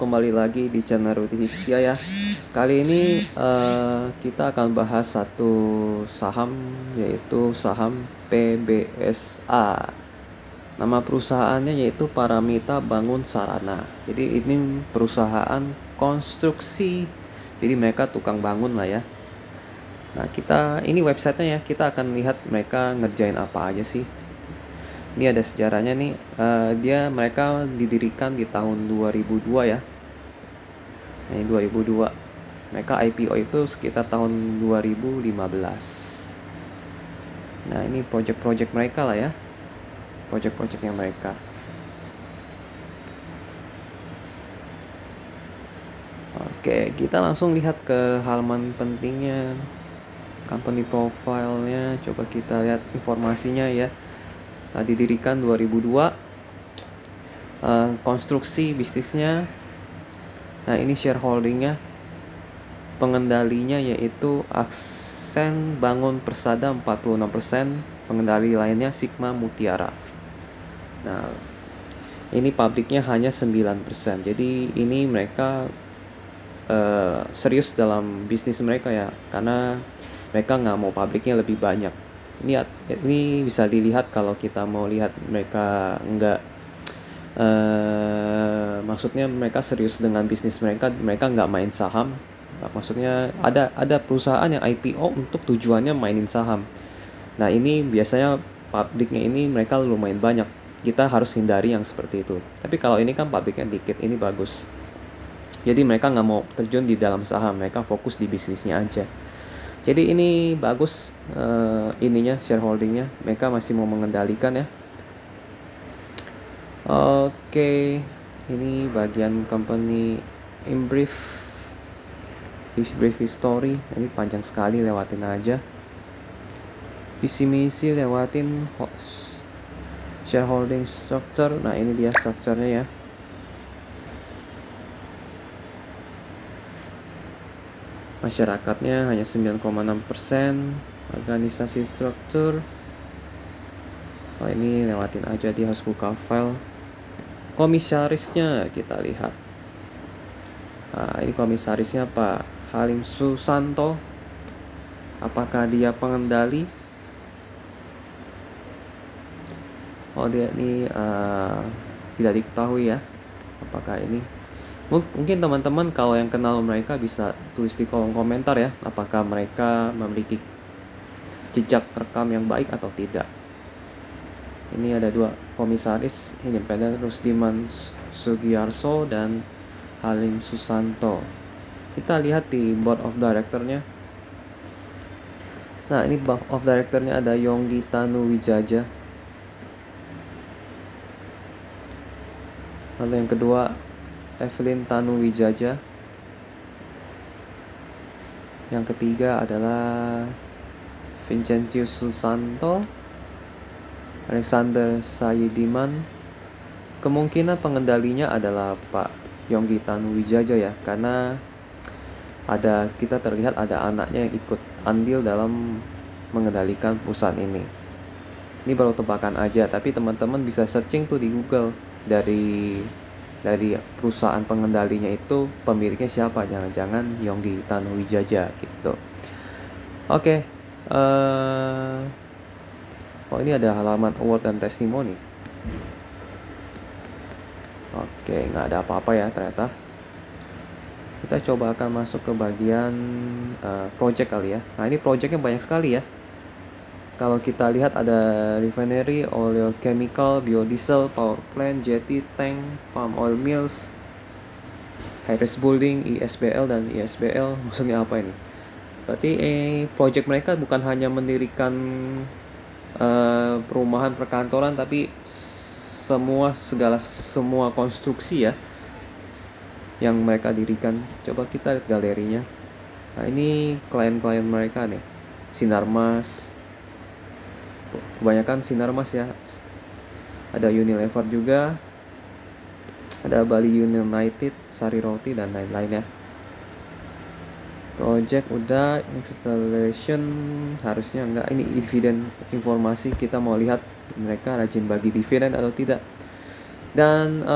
kembali lagi di channel Ruti Hiskia ya. Kali ini kita akan bahas satu saham, yaitu saham PBSA. Nama perusahaannya yaitu Paramita Bangun Sarana. Jadi ini perusahaan konstruksi, jadi mereka tukang bangun lah ya. Nah, ini websitenya ya, kita akan lihat mereka ngerjain apa aja sih. Ini ada sejarahnya nih. Mereka didirikan di tahun 2002 ya. Nah, ini 2002. Mereka IPO itu sekitar tahun 2015. Nah, ini project-project mereka lah ya. Project-projectnya mereka. Oke, kita langsung lihat ke halaman pentingnya. Company profile-nya, coba kita lihat informasinya ya. Nah, didirikan 2002. Konstruksi bisnisnya. Nah, ini shareholdingnya. Pengendalinya yaitu Aksen Bangun Persada 46%, pengendali lainnya Sigma Mutiara. Nah, ini publiknya hanya 9%. Jadi ini mereka serius dalam bisnis mereka ya, karena mereka nggak mau publiknya lebih banyak. Ini bisa dilihat kalau kita mau lihat mereka maksudnya mereka serius dengan bisnis mereka nggak main saham. Maksudnya ada perusahaan yang IPO untuk tujuannya mainin saham. Nah, ini biasanya publiknya ini mereka lumayan banyak. Kita harus hindari yang seperti itu. Tapi kalau ini kan publiknya dikit, ini bagus. Jadi mereka nggak mau terjun di dalam saham, mereka fokus di bisnisnya aja. Jadi ini bagus ininya, shareholdingnya. Mereka masih mau mengendalikan ya. Oke, ini bagian company in brief history. Ini panjang sekali, lewatin aja. Visi misi lewatin. Shareholding structure. Nah, ini dia strukturnya ya. Masyarakatnya hanya 9,6%. Organisasi struktur. Oh, ini lewatin aja, dia harus buka file. Komisarisnya kita lihat. Nah, ini komisarisnya Pak Halim Susanto. Apakah dia pengendali? Oh, dia ini tidak diketahui ya. Apakah ini? Mungkin teman-teman kalau yang kenal mereka bisa tulis di kolom komentar ya, apakah mereka memiliki jejak rekam yang baik atau tidak. Ini ada dua komisaris independen, Rusdiman Sugiyarso dan Halim Susanto. Kita lihat di board of director-nya. Nah, ini board of director-nya ada Yonggi Tanuwijaya. Lalu yang kedua Evelyn Tanuwijaya. Yang ketiga adalah Vincentius Susanto, Alexander Sayidiman. Kemungkinan pengendalinya adalah Pak Yonggi Tanuwijaya ya, karena kita terlihat ada anaknya yang ikut andil dalam mengendalikan perusahaan ini. Ini baru tebakan aja, tapi teman-teman bisa searching tuh di Google dari perusahaan pengendalinya itu pemiliknya siapa, jangan-jangan Yonggi Tanuwijaya gitu. Oke. Oh, ini ada halaman award dan testimoni. Oke, nggak ada apa-apa ya ternyata. Kita coba akan masuk ke bagian project kali ya. Nah, ini projectnya banyak sekali ya. Kalau kita lihat ada refinery, oleochemical, biodiesel, power plant, jetty, tank, palm oil mills, high-rise building, ISBL dan ISBL. Maksudnya apa ini? Berarti project mereka bukan hanya mendirikan perumahan perkantoran, tapi semua konstruksi ya yang mereka dirikan. Coba kita lihat galerinya. Nah, ini klien-klien mereka nih. Sinarmas. Kebanyakan Sinarmas ya. Ada Unilever juga. Ada Bali United, Sari Roti dan lain-lain ya. Project udah, installation harusnya enggak. Ini dividen informasi, kita mau lihat mereka rajin bagi dividen atau tidak. Dan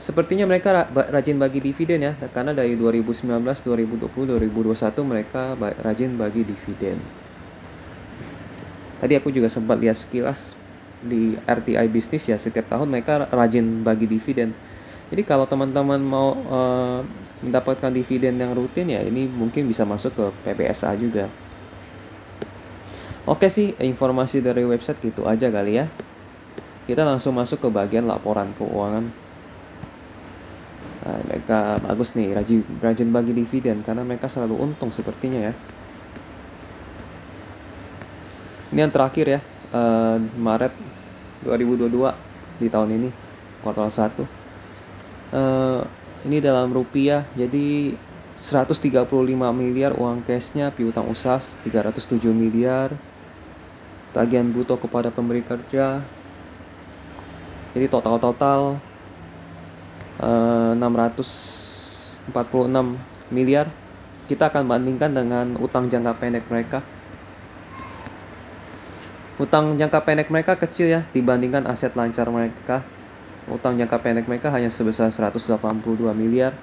sepertinya mereka rajin bagi dividen ya, karena dari 2019, 2020, 2021 mereka rajin bagi dividen. Tadi aku juga sempat lihat sekilas di RTI Bisnis ya, setiap tahun mereka rajin bagi dividen. Jadi kalau teman-teman mau mendapatkan dividen yang rutin ya, ini mungkin bisa masuk ke PBSA juga. Oke sih, informasi dari website gitu aja kali ya. Kita langsung masuk ke bagian laporan keuangan. Nah, mereka bagus nih, rajin bagi dividen karena mereka selalu untung sepertinya ya. Ini yang terakhir ya, Maret 2022 di tahun ini, kuartal 1. Ini dalam rupiah, jadi 135 miliar uang cashnya, piutang usaha 307 miliar, tagihan bruto kepada pemberi kerja. Jadi total 646 miliar. Kita akan bandingkan dengan utang jangka pendek mereka. Utang jangka pendek mereka kecil ya dibandingkan aset lancar mereka. Utang jangka pendek mereka hanya sebesar 182 miliar.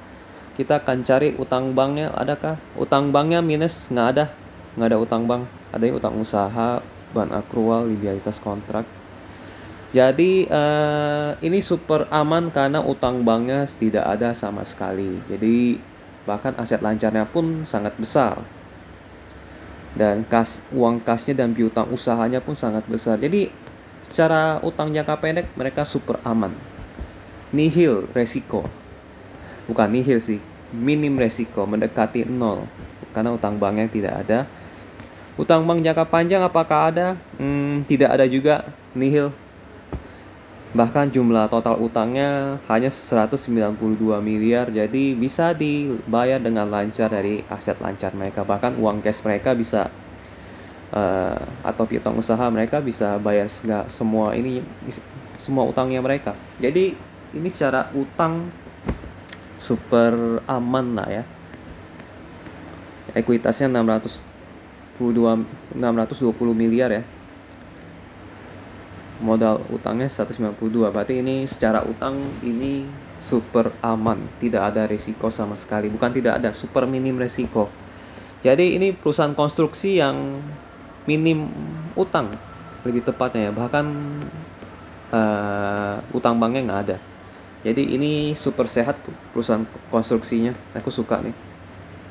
Kita akan cari utang banknya, adakah? Utang banknya minus, nggak ada utang bank. Adanya utang usaha, bahan akrual, liabilitas kontrak. Jadi ini super aman karena utang banknya tidak ada sama sekali. Jadi bahkan aset lancarnya pun sangat besar. Dan uang kasnya dan piutang usahanya pun sangat besar. Jadi secara utang jangka pendek mereka super aman. Nihil resiko. Bukan nihil sih, minim resiko, mendekati nol. Karena utang banknya tidak ada. Utang bank jangka panjang apakah ada? Tidak ada juga, nihil. Bahkan jumlah total utangnya hanya 192 miliar, jadi bisa dibayar dengan lancar dari aset lancar mereka. Bahkan uang cash mereka bisa atau piutang usaha mereka bisa bayar semua utangnya mereka. Jadi ini secara utang super aman lah ya. Ekuitasnya 620 miliar ya. Modal utangnya 192, berarti ini secara utang ini super aman, tidak ada risiko sama sekali. Bukan tidak ada, super minim risiko. Jadi ini perusahaan konstruksi yang minim utang lebih tepatnya ya, bahkan utang banknya nggak ada. Jadi ini super sehat perusahaan konstruksinya, aku suka nih.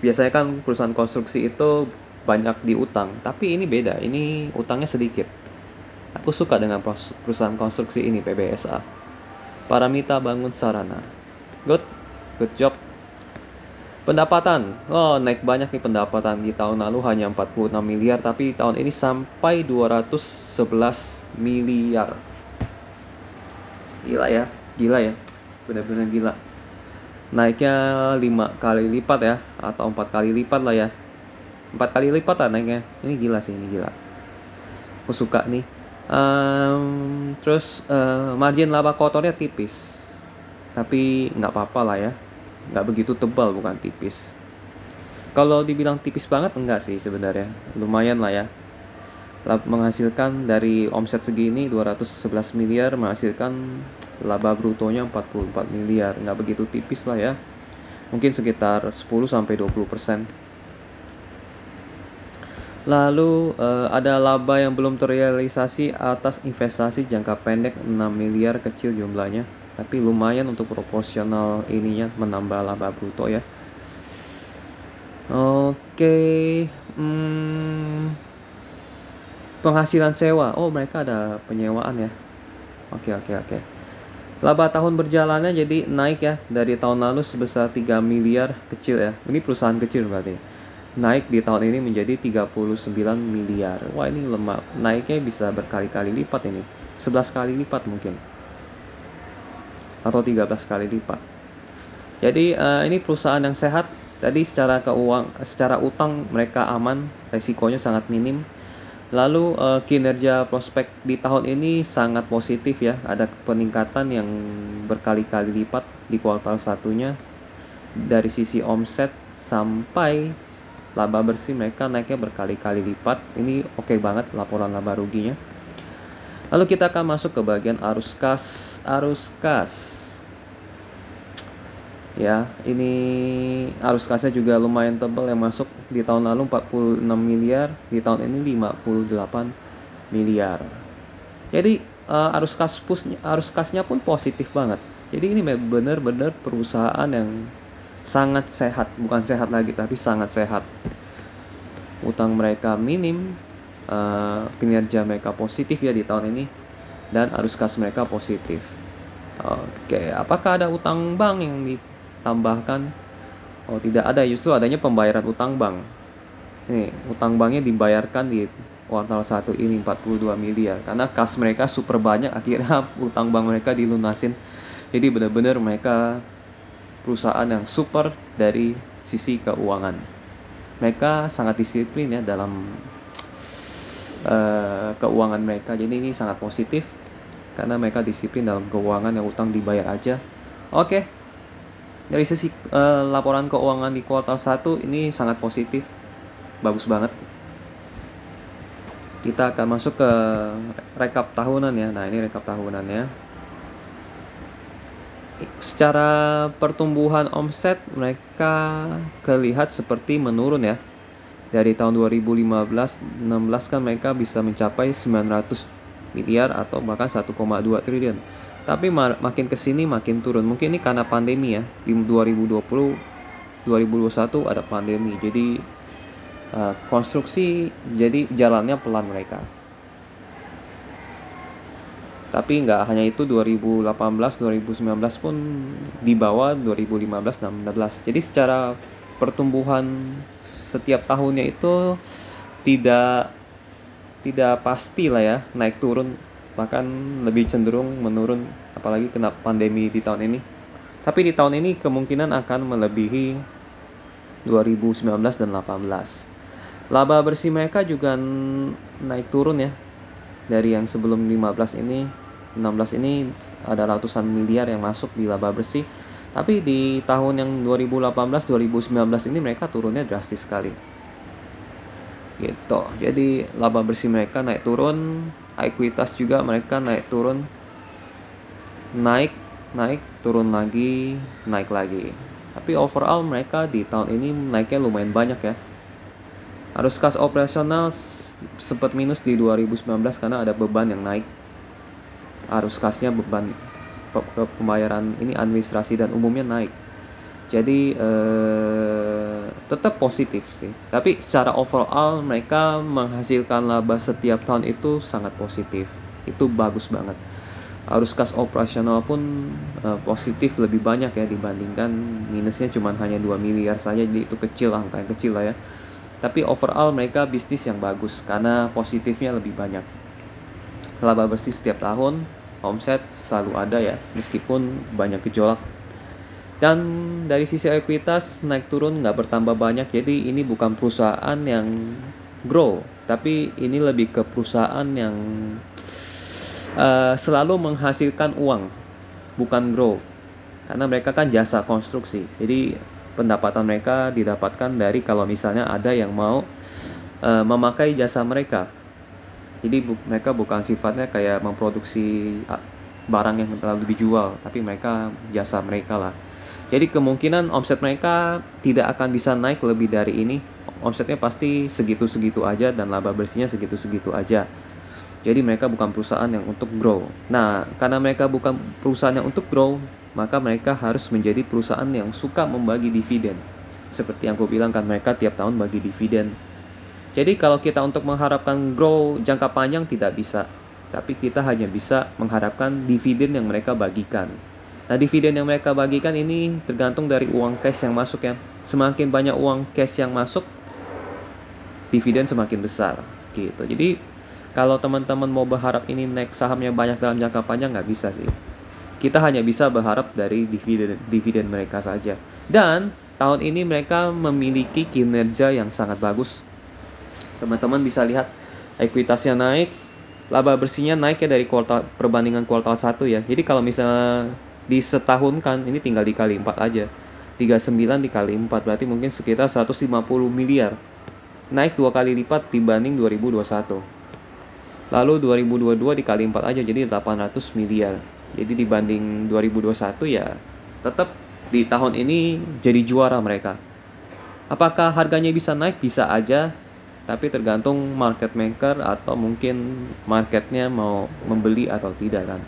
Biasanya kan perusahaan konstruksi itu banyak diutang, tapi ini beda, ini utangnya sedikit. Aku suka dengan perusahaan konstruksi ini, PBSA. Paramita Bangun Sarana. Good job. Pendapatan. Naik banyak nih pendapatan. Di tahun lalu hanya 46 miliar, tapi tahun ini sampai 211 miliar. Gila ya. Benar-benar gila. Naiknya 5 kali lipat ya, atau 4 kali lipat lah ya. 4 kali lipat lah naiknya. Ini gila sih, ini gila. Aku suka nih. Terus margin laba kotornya tipis, tapi nggak apa-apa lah ya, nggak begitu tebal, bukan tipis. Kalau dibilang tipis banget enggak sih sebenarnya, lumayan lah ya. Menghasilkan dari omset segini 211 miliar, menghasilkan laba brutonya 44 miliar, nggak begitu tipis lah ya, mungkin sekitar 10-20%. Lalu ada laba yang belum terrealisasi atas investasi jangka pendek 6 miliar, kecil jumlahnya, tapi lumayan untuk proporsional ininya menambah laba bruto ya. Oke, penghasilan sewa. Mereka ada penyewaan ya. Oke. Laba tahun berjalannya jadi naik ya, dari tahun lalu sebesar 3 miliar, kecil ya. Ini perusahaan kecil berarti. Naik di tahun ini menjadi 39 miliar. Wah, ini lemah. Naiknya bisa berkali-kali lipat ini. 11 kali lipat mungkin. Atau 13 kali lipat. Jadi ini perusahaan yang sehat. Tadi secara utang mereka aman, resikonya sangat minim. Lalu kinerja prospek di tahun ini sangat positif ya. Ada peningkatan yang berkali-kali lipat di kuartal satunya. Dari sisi omset sampai laba bersih mereka naiknya berkali-kali lipat. Ini oke banget laporan laba ruginya. Lalu kita akan masuk ke bagian arus kas. Ya, ini arus kasnya juga lumayan tebal yang masuk. Di tahun lalu 46 miliar, di tahun ini 58 miliar. Jadi arus kasnya pun positif banget. Jadi ini benar-benar perusahaan yang sangat sehat, bukan sehat lagi tapi sangat sehat. Utang mereka minim, kinerja mereka positif ya di tahun ini, dan arus kas mereka positif. Oke, apakah ada utang bank yang ditambahkan? Oh, tidak ada, justru adanya pembayaran utang bank. Nih, utang banknya dibayarkan di kuartal 1 ini 42 miliar. Karena kas mereka super banyak, akhirnya utang bank mereka dilunasin. Jadi benar-benar mereka perusahaan yang super dari sisi keuangan. Mereka sangat disiplin ya dalam keuangan mereka. Jadi ini sangat positif karena mereka disiplin dalam keuangan, yang utang dibayar aja. Oke. Dari sisi laporan keuangan di kuartal 1 ini sangat positif. Bagus banget. Kita akan masuk ke rekap tahunan ya. Nah, ini rekap tahunannya. Secara pertumbuhan omset mereka kelihatan seperti menurun ya. Dari tahun 2015-16 kan mereka bisa mencapai 900 miliar atau bahkan 1,2 triliun. Tapi makin kesini makin turun. Mungkin ini karena pandemi ya. Di 2020, 2021 ada pandemi. Jadi konstruksi jadi jalannya pelan mereka. Tapi nggak hanya itu, 2018, 2019 pun di bawah 2015-16. Jadi secara pertumbuhan setiap tahunnya itu tidak pasti lah ya, naik turun, bahkan lebih cenderung menurun, apalagi kena pandemi di tahun ini. Tapi di tahun ini kemungkinan akan melebihi 2019 dan 18. Laba bersih mereka juga naik turun ya. Dari yang sebelum 15 ini, 16 ini ada ratusan miliar yang masuk di laba bersih. Tapi di tahun yang 2018-2019 ini mereka turunnya drastis sekali. Gitu. Jadi laba bersih mereka naik turun, ekuitas juga mereka naik turun. Naik, turun lagi, naik lagi. Tapi overall mereka di tahun ini naiknya lumayan banyak ya. Arus kas operasional sempat minus di 2019 karena ada beban yang naik. Arus kasnya beban pembayaran ini administrasi dan umumnya naik. Jadi tetap positif sih. Tapi secara overall mereka menghasilkan laba setiap tahun itu sangat positif. Itu bagus banget. Arus kas operasional pun positif lebih banyak ya, dibandingkan minusnya cuma hanya 2 miliar saja. Jadi itu kecil, angka yang kecil lah ya. Tapi overall mereka bisnis yang bagus karena positifnya lebih banyak. Laba bersih setiap tahun, omset selalu ada ya, meskipun banyak gejolak. Dan dari sisi ekuitas naik turun nggak bertambah banyak. Jadi ini bukan perusahaan yang grow, tapi ini lebih ke perusahaan yang selalu menghasilkan uang, bukan grow. Karena mereka kan jasa konstruksi. Jadi pendapatan mereka didapatkan dari kalau misalnya ada yang mau memakai jasa mereka. Jadi mereka bukan sifatnya kayak memproduksi barang yang lalu dijual, tapi mereka jasa mereka lah. Jadi kemungkinan omset mereka tidak akan bisa naik lebih dari ini. Omsetnya pasti segitu-segitu aja dan laba bersihnya segitu-segitu aja. Jadi mereka bukan perusahaan yang untuk grow. Nah, karena mereka bukan perusahaan yang untuk grow, maka mereka harus menjadi perusahaan yang suka membagi dividen. Seperti yang aku bilang kan, mereka tiap tahun bagi dividen. Jadi kalau kita untuk mengharapkan grow jangka panjang tidak bisa. Tapi kita hanya bisa mengharapkan dividen yang mereka bagikan. Nah, dividen yang mereka bagikan ini tergantung dari uang cash yang masuk ya. Semakin banyak uang cash yang masuk, dividen semakin besar gitu. Jadi kalau teman-teman mau berharap ini naik sahamnya banyak dalam jangka panjang, nggak bisa sih. Kita hanya bisa berharap dari dividen mereka saja. Dan tahun ini mereka memiliki kinerja yang sangat bagus. Teman-teman bisa lihat ekuitasnya naik, laba bersihnya naik ya dari kuartal perbandingan kuartal 1 ya. Jadi kalau misalnya disetahun kan, ini tinggal dikali 4 aja. 39 dikali 4 berarti mungkin sekitar 150 miliar. Naik 2 kali lipat dibanding 2021. Lalu 2022 dikali 4 aja jadi 800 miliar. Jadi dibanding 2021 ya tetap di tahun ini jadi juara mereka. Apakah harganya bisa naik? Bisa aja, tapi tergantung market maker atau mungkin marketnya mau membeli atau tidak kan.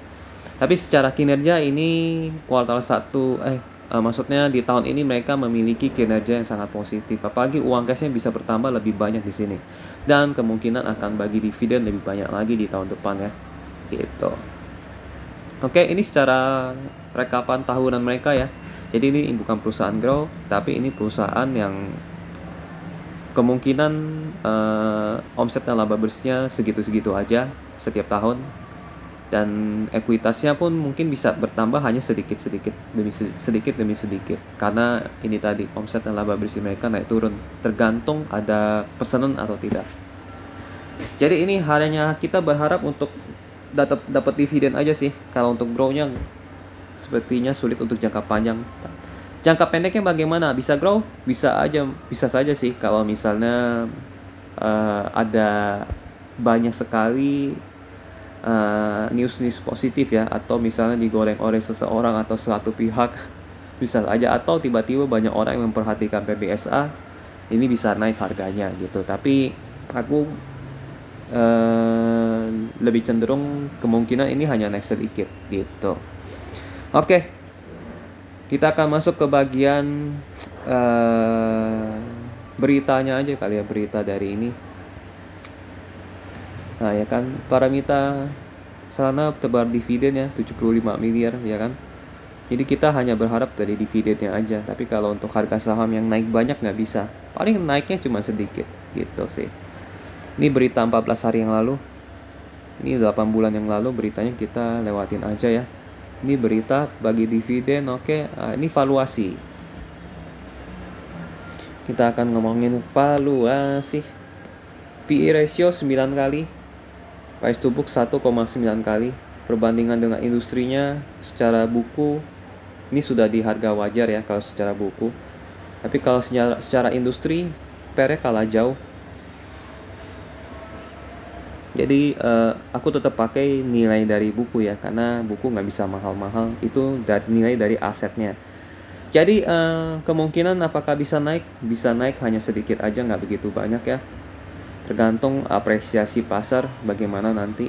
Tapi secara kinerja ini kuartal 1 maksudnya di tahun ini mereka memiliki kinerja yang sangat positif. Apalagi uang cashnya bisa bertambah lebih banyak di sini. Dan kemungkinan akan bagi dividen lebih banyak lagi di tahun depan ya. Gitu. Oke, ini secara rekapan tahunan mereka ya. Jadi ini bukan perusahaan grow, tapi ini perusahaan yang kemungkinan omset dan laba bersihnya segitu-segitu aja setiap tahun. Dan ekuitasnya pun mungkin bisa bertambah hanya sedikit demi sedikit karena ini tadi omset dan laba bersih mereka naik turun tergantung ada pesanan atau tidak. Jadi ini hanya kita berharap untuk dapat dividen aja sih. Kalau untuk grow-nya sepertinya sulit untuk jangka panjang. Jangka pendeknya bagaimana? Bisa grow? Bisa saja sih kalau misalnya ada banyak sekali news positif ya, atau misalnya digoreng oleh seseorang atau suatu pihak bisa aja, atau tiba-tiba banyak orang yang memperhatikan PBSA, ini bisa naik harganya gitu. Tapi aku lebih cenderung kemungkinan ini hanya naik sedikit gitu. Oke, kita akan masuk ke bagian beritanya aja kali ya, berita dari ini. Nah ya kan, Paramita Sana tebar dividen ya 75 miliar ya kan. Jadi kita hanya berharap dari dividennya aja. Tapi kalau untuk harga saham yang naik banyak nggak bisa. Paling naiknya cuma sedikit gitu sih. Ini berita 14 hari yang lalu. Ini 8 bulan yang lalu beritanya, kita lewatin aja ya. Ini berita bagi dividen, oke. Ini valuasi. Kita akan ngomongin valuasi. PE ratio 9 kali. Price to book 1,9 kali. Perbandingan dengan industrinya secara buku ini sudah di harga wajar ya kalau secara buku. Tapi kalau secara industri PER-nya kalah jauh. Jadi aku tetap pakai nilai dari buku ya, karena buku nggak bisa mahal-mahal. Itu nilai dari asetnya. Jadi kemungkinan apakah bisa naik? Bisa naik hanya sedikit aja, nggak begitu banyak ya. Tergantung apresiasi pasar bagaimana nanti.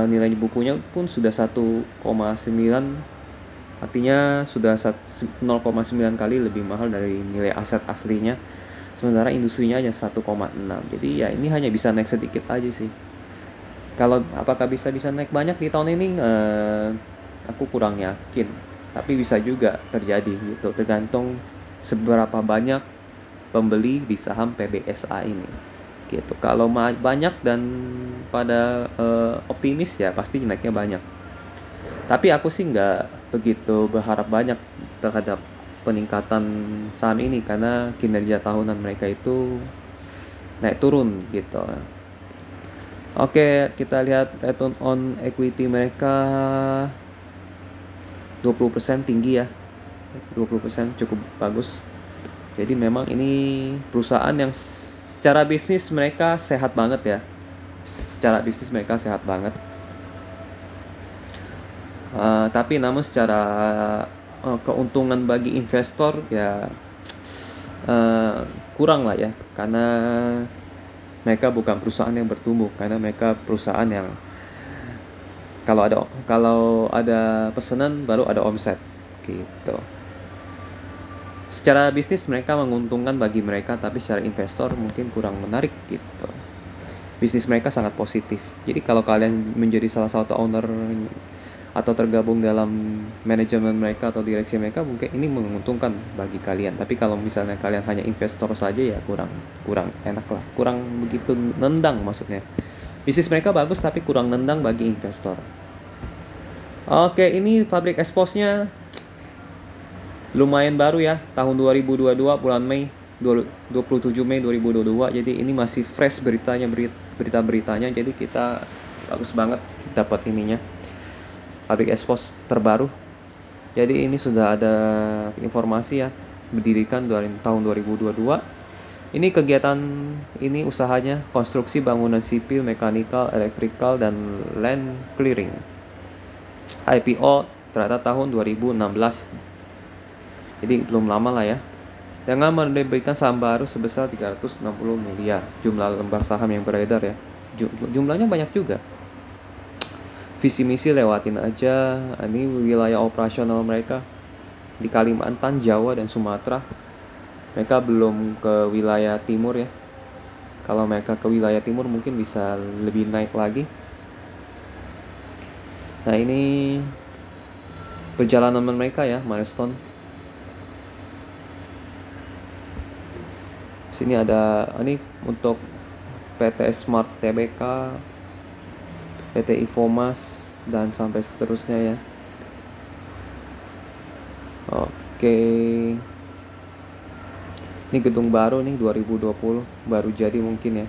Nilai bukunya pun sudah 1,9, artinya sudah 0,9 kali lebih mahal dari nilai aset aslinya. Sementara industrinya hanya 1,6. Jadi ya ini hanya bisa naik sedikit aja sih. Kalau apakah bisa naik banyak di tahun ini, aku kurang yakin. Tapi bisa juga terjadi gitu, tergantung seberapa banyak pembeli di saham PBSA ini gitu. Kalau banyak dan pada optimis ya pasti naiknya banyak. Tapi aku sih nggak begitu berharap banyak terhadap peningkatan saham ini karena kinerja tahunan mereka itu naik turun gitu. Oke, kita lihat return on equity mereka 20% tinggi ya. 20% cukup bagus. Jadi memang ini perusahaan yang secara bisnis mereka sehat banget ya. Secara bisnis mereka sehat banget. Tapi namun secara keuntungan bagi investor ya kurang lah ya, karena mereka bukan perusahaan yang bertumbuh, karena mereka perusahaan yang kalau ada pesanan baru ada omset gitu. Secara bisnis mereka menguntungkan bagi mereka, tapi secara investor mungkin kurang menarik gitu. Bisnis mereka sangat positif. Jadi kalau kalian menjadi salah satu owner atau tergabung dalam manajemen mereka atau direksi mereka, mungkin ini menguntungkan bagi kalian. Tapi kalau misalnya kalian hanya investor saja ya kurang enak lah, kurang begitu nendang maksudnya. Bisnis mereka bagus tapi kurang nendang bagi investor. Oke, ini pabrik expose-nya lumayan baru ya, tahun 2022 bulan Mei, 27 Mei 2022. Jadi ini masih fresh berita-beritanya. Jadi kita bagus banget dapat ininya. Pabrik expose terbaru. Jadi ini sudah ada informasi ya, berdirikan tahun 2022. Ini kegiatan ini usahanya konstruksi bangunan sipil, mekanikal, elektrikal, dan land clearing. IPO ternyata tahun 2016. Jadi belum lama lah ya. Dengan menerbitkan saham baru sebesar 360 miliar. Jumlah lembar saham yang beredar ya. Jumlahnya banyak juga. Visi misi lewatin aja. Ini wilayah operasional mereka di Kalimantan, Jawa, dan Sumatera. Mereka belum ke wilayah timur ya. Kalau mereka ke wilayah timur mungkin bisa lebih naik lagi. Nah, ini perjalanan mereka ya, milestone. Sini ada ini untuk PT Smart Tbk, PT Infomas, dan sampai seterusnya ya. Oke. Ini gedung baru nih 2020, baru jadi mungkin ya.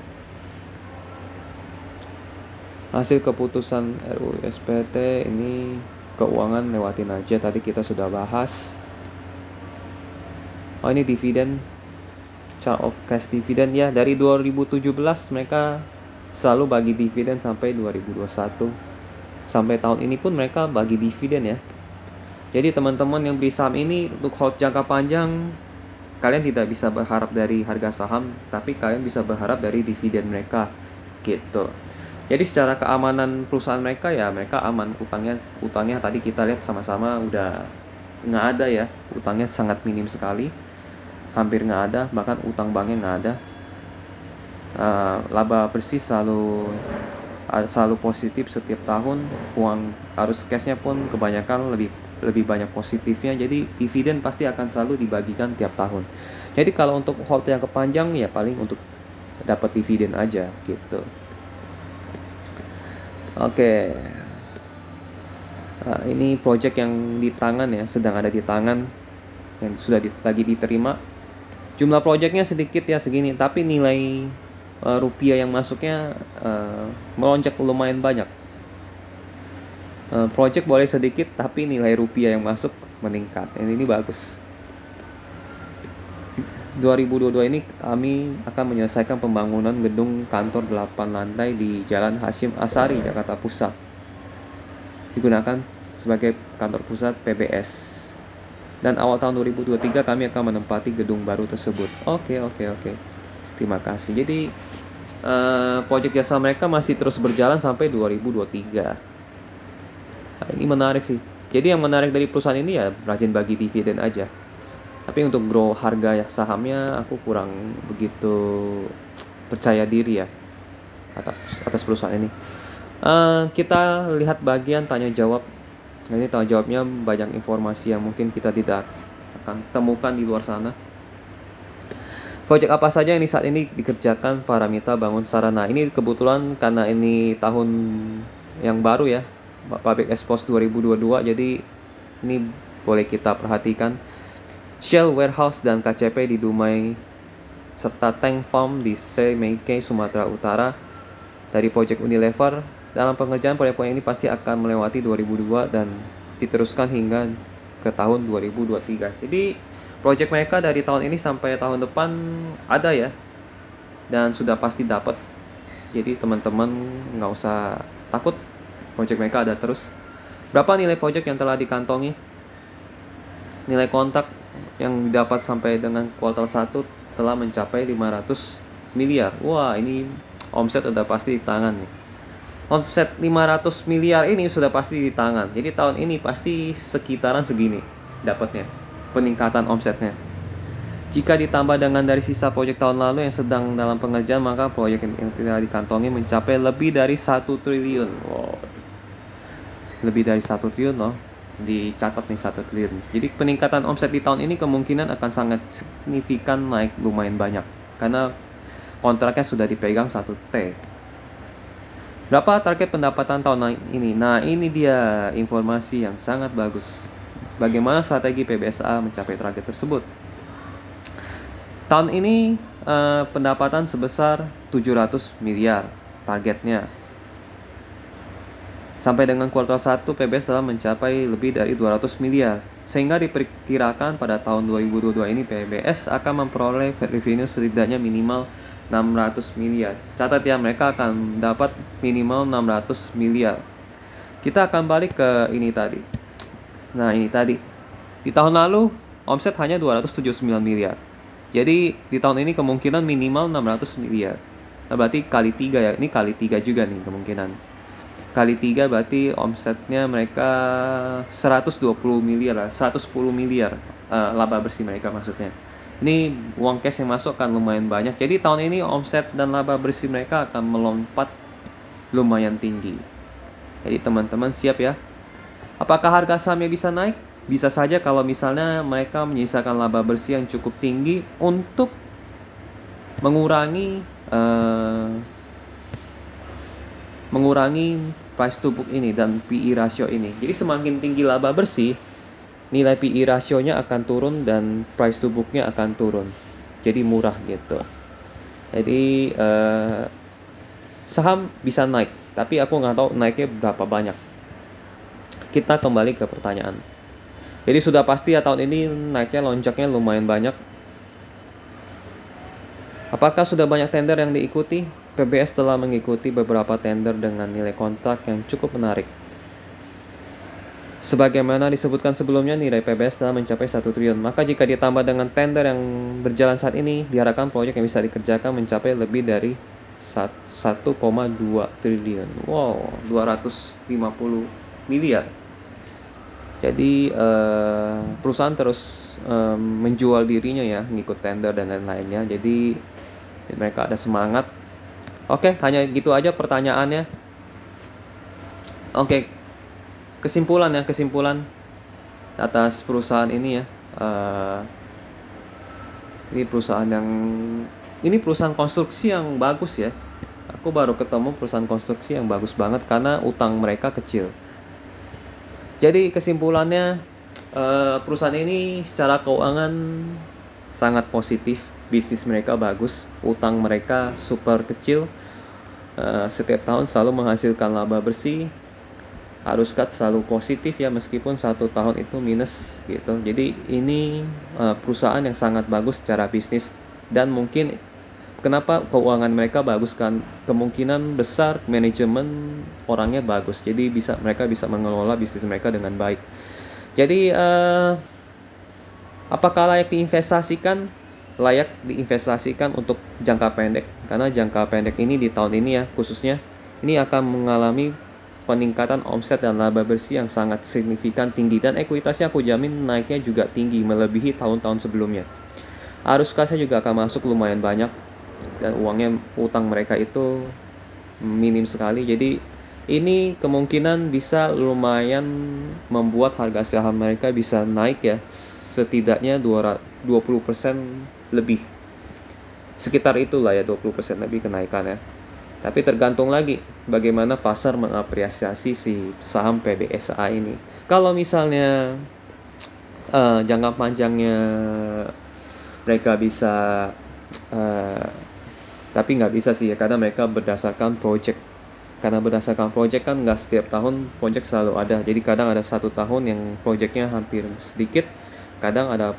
Hasil keputusan RUU SPT ini keuangan lewatin aja, tadi kita sudah bahas. Oh, ini dividen, chart of cash dividend ya. Dari 2017 mereka selalu bagi dividen sampai 2021. Sampai tahun ini pun mereka bagi dividen ya. Jadi teman-teman yang beli saham ini untuk hold jangka panjang, kalian tidak bisa berharap dari harga saham, tapi kalian bisa berharap dari dividen mereka gitu. Jadi secara keamanan perusahaan mereka ya, mereka aman. Utangnya tadi kita lihat sama-sama udah nggak ada ya, utangnya sangat minim sekali, hampir nggak ada, bahkan utang banknya nggak ada. Laba bersih selalu positif setiap tahun. Uang arus cashnya pun kebanyakan lebih banyak positifnya. Jadi dividen pasti akan selalu dibagikan tiap tahun. Jadi kalau untuk hold yang kepanjang ya paling untuk dapat dividen aja gitu. Oke. Nah, ini project yang di tangan ya, sedang ada di tangan, yang sudah lagi diterima. Jumlah projectnya sedikit ya segini, tapi nilai rupiah yang masuknya melonjak lumayan banyak. Project boleh sedikit, tapi nilai rupiah yang masuk meningkat. Ini bagus. 2022 ini kami akan menyelesaikan pembangunan gedung kantor 8 lantai di Jalan Hasyim Asari, Jakarta Pusat. Digunakan sebagai kantor pusat PBS. Dan awal tahun 2023 kami akan menempati gedung baru tersebut. Oke. Terima kasih. Jadi proyek jasa mereka masih terus berjalan sampai 2023. Nah, ini menarik sih. Jadi yang menarik dari perusahaan ini ya rajin bagi dividen aja. Tapi untuk grow harga sahamnya aku kurang begitu percaya diri ya atas perusahaan ini. Kita lihat bagian tanya jawab. Ini tanya jawabnya banyak informasi yang mungkin kita tidak akan temukan di luar sana. Proyek apa saja yang saat ini dikerjakan Paramita Bangun Sarana. Ini kebetulan karena ini tahun yang baru ya, Public Expos 2022, jadi ini boleh kita perhatikan. Shell Warehouse dan KCP di Dumai serta Tank Farm di Semeike, Sumatera Utara. Dari proyek Unilever, dalam pengerjaan proyek-proyek ini pasti akan melewati 2002 dan diteruskan hingga ke tahun 2023. Jadi proyek mereka dari tahun ini sampai tahun depan ada ya, dan sudah pasti dapat. Jadi teman-teman nggak usah takut, proyek mereka ada terus. Berapa nilai proyek yang telah dikantongi? Nilai kontak yang didapat sampai dengan kuartal 1 telah mencapai 500 miliar. Wah, ini omset udah pasti di tangan nih. Omset 500 miliar ini sudah pasti di tangan. Jadi tahun ini pasti sekitaran segini dapatnya, peningkatan omsetnya. Jika ditambah dengan dari sisa proyek tahun lalu yang sedang dalam pengerjaan, maka proyek yang telah dikantongi mencapai lebih dari 1 triliun. Wow. Lebih dari 1 triliun loh. Dicatat nih 1 triliun. Jadi peningkatan omset di tahun ini kemungkinan akan sangat signifikan, naik lumayan banyak karena kontraknya sudah dipegang 1T. Berapa target pendapatan tahun ini? Nah, ini dia informasi yang sangat bagus. Bagaimana strategi PBSA mencapai target tersebut? Tahun ini pendapatan sebesar 700 miliar targetnya. Sampai dengan kuartal 1, PBS telah mencapai lebih dari 200 miliar. Sehingga diperkirakan pada tahun 2022 ini PBS akan memperoleh revenue setidaknya minimal 600 miliar. Catat ya, mereka akan dapat minimal 600 miliar. Kita akan balik ke ini tadi. Nah, ini tadi. Di tahun lalu, omset hanya 279 miliar. Jadi, di tahun ini kemungkinan minimal 600 miliar. Nah, berarti kali 3 ya. Ini kali 3 juga nih kemungkinan. Kali 3 berarti omsetnya mereka 120 miliar lah. 110 miliar laba bersih mereka maksudnya. Ini uang cash yang masuk kan lumayan banyak. Jadi tahun ini omset dan laba bersih mereka akan melompat lumayan tinggi. Jadi teman-teman siap ya. Apakah harga sahamnya bisa naik? Bisa saja kalau misalnya mereka menyisakan laba bersih yang cukup tinggi untuk mengurangi price to book ini dan PE ratio ini. Jadi semakin tinggi laba bersih, nilai PE rasionya akan turun dan price to booknya akan turun. Jadi murah gitu. Jadi saham bisa naik, tapi aku nggak tahu naiknya berapa banyak. Kita kembali ke pertanyaan. Jadi sudah pasti ya tahun ini naiknya lonjaknya lumayan banyak. Apakah sudah banyak tender yang diikuti? PBS telah mengikuti beberapa tender dengan nilai kontrak yang cukup menarik. Sebagaimana disebutkan sebelumnya, nilai PBS telah mencapai 1 triliun. Maka jika ditambah dengan tender yang berjalan saat ini, diharapkan proyek yang bisa dikerjakan mencapai lebih dari 1,2 triliun. Wow, 250 miliar. Jadi perusahaan terus menjual dirinya ya, ngikut tender dan lain-lainnya. Jadi mereka ada semangat. Oke, hanya gitu aja pertanyaannya. Oke, kesimpulan atas perusahaan ini ya. Ini perusahaan konstruksi yang bagus ya. Aku baru ketemu perusahaan konstruksi yang bagus banget karena utang mereka kecil. Jadi kesimpulannya, perusahaan ini secara keuangan sangat positif. Bisnis mereka bagus, utang mereka super kecil, setiap tahun selalu menghasilkan laba bersih, arus kas selalu positif ya, meskipun 1 tahun itu minus gitu. Jadi ini perusahaan yang sangat bagus secara bisnis, dan mungkin kenapa keuangan mereka bagus kan, kemungkinan besar manajemen orangnya bagus, jadi mereka bisa mengelola bisnis mereka dengan baik. Jadi apakah layak diinvestasikan? Layak diinvestasikan untuk jangka pendek, karena jangka pendek ini di tahun ini ya khususnya, ini akan mengalami peningkatan omset dan laba bersih yang sangat signifikan tinggi, dan ekuitasnya aku jamin naiknya juga tinggi melebihi tahun-tahun sebelumnya. Arus kasnya juga akan masuk lumayan banyak, dan utang mereka itu minim sekali. Jadi ini kemungkinan bisa lumayan membuat harga saham mereka bisa naik ya, setidaknya 20% lebih, sekitar itulah ya, 20% lebih kenaikan ya. Tapi tergantung lagi bagaimana pasar mengapresiasi si saham PBSA ini. Kalau misalnya jangka panjangnya mereka bisa, tapi nggak bisa sih ya, karena mereka berdasarkan project. Karena berdasarkan project kan nggak setiap tahun project selalu ada. Jadi kadang ada 1 tahun yang projectnya hampir sedikit, kadang ada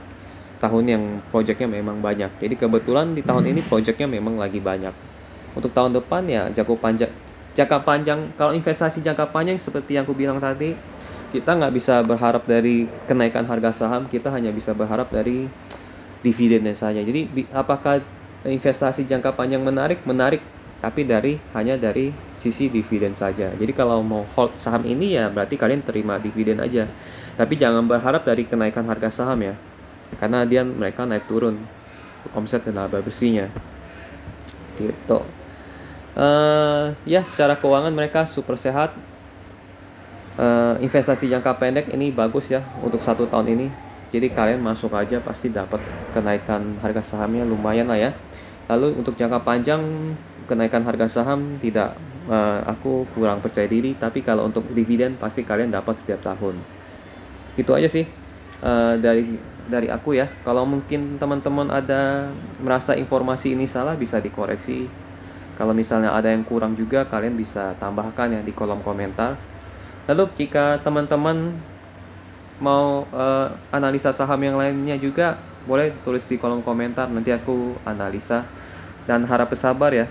tahun yang projectnya memang banyak. Jadi kebetulan di tahun ini projectnya memang lagi banyak. Untuk tahun depan ya jangka panjang, kalau investasi jangka panjang seperti yang aku bilang tadi, kita nggak bisa berharap dari kenaikan harga saham, kita hanya bisa berharap dari dividennya saja. Jadi apakah investasi jangka panjang menarik, tapi hanya dari sisi dividen saja. Jadi kalau mau hold saham ini ya berarti kalian terima dividen aja. Tapi jangan berharap dari kenaikan harga saham ya, karena mereka naik turun omset dan laba bersihnya gitu. Ya secara keuangan mereka super sehat. Investasi jangka pendek ini bagus ya untuk 1 tahun ini. Jadi kalian masuk aja pasti dapat kenaikan harga sahamnya lumayan lah ya. Lalu untuk jangka panjang kenaikan harga saham tidak, aku kurang percaya diri. Tapi kalau untuk dividen pasti kalian dapat setiap tahun. Itu aja sih dari aku ya. Kalau mungkin teman-teman ada merasa informasi ini salah, bisa dikoreksi. Kalau misalnya ada yang kurang juga, kalian bisa tambahkan ya di kolom komentar. Lalu jika teman-teman mau analisa saham yang lainnya juga, boleh tulis di kolom komentar, nanti aku analisa. Dan harap bersabar ya,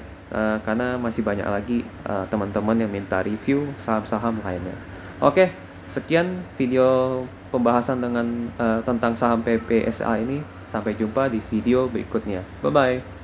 karena masih banyak lagi teman-teman yang minta review saham-saham lainnya. Oke, sekian video pembahasan tentang saham PBSA ini. Sampai jumpa di video berikutnya. Bye-bye.